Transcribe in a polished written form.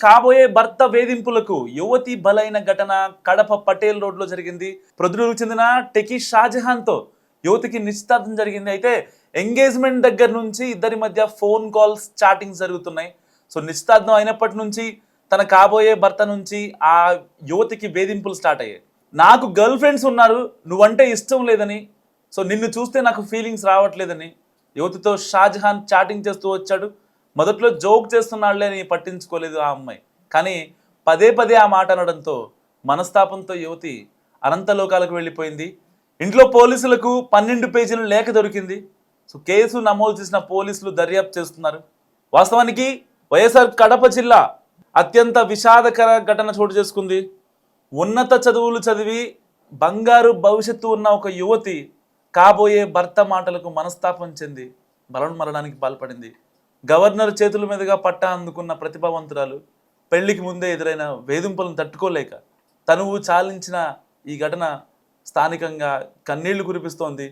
కాబోయే భర్త వేధింపులకు యువతి బలైన ఘటన కడప పటేల్ రోడ్లో జరిగింది. ప్రొద్దుటూరుకు చెందిన టెకీ షాజహాన్తో యువతికి నిశ్చితార్థం జరిగింది. అయితే ఎంగేజ్మెంట్ దగ్గర నుంచి ఇద్దరి మధ్య ఫోన్ కాల్స్, చాటింగ్స్ జరుగుతున్నాయి. సో నిశ్చితార్థం అయినప్పటి నుంచి తన కాబోయే భర్త నుంచి ఆ యువతికి వేధింపులు స్టార్ట్ అయ్యాయి. నాకు గర్ల్ ఫ్రెండ్స్ ఉన్నారు, నువ్వంటే ఇష్టం లేదని, సో నిన్ను చూస్తే నాకు ఫీలింగ్స్ రావట్లేదని యువతితో షాజహాన్ చాటింగ్ చేస్తూ వచ్చాడు. మొదట్లో జోక్ చేస్తున్నాడులే అని పట్టించుకోలేదు ఆ అమ్మాయి. కానీ పదే పదే ఆ మాట అనడంతో మనస్తాపంతో యువతి అనంతలోకాలకు వెళ్ళిపోయింది. ఇంట్లో పోలీసులకు 12 పేజీల లేఖ దొరికింది. సో కేసు నమోదు చేసిన పోలీసులు దర్యాప్తు చేస్తున్నారు. వాస్తవానికి వైఎస్ఆర్ కడప జిల్లా అత్యంత విషాదకర ఘటన చోటు చేసుకుంది. ఉన్నత చదువులు చదివి బంగారు భవిష్యత్తు ఉన్న ఒక యువతి కాబోయే భర్త మాటలకు మనస్తాపం చెంది మరణానికి పాల్పడింది. గవర్నర్ చేతుల మీదుగా పట్టా అందుకున్న ప్రతిభావంతురాలు పెళ్లికి ముందే ఎదురైన వేధింపులను తట్టుకోలేక తనువు చాలించిన ఈ ఘటన స్థానికంగా కన్నీళ్లు కురిపిస్తోంది.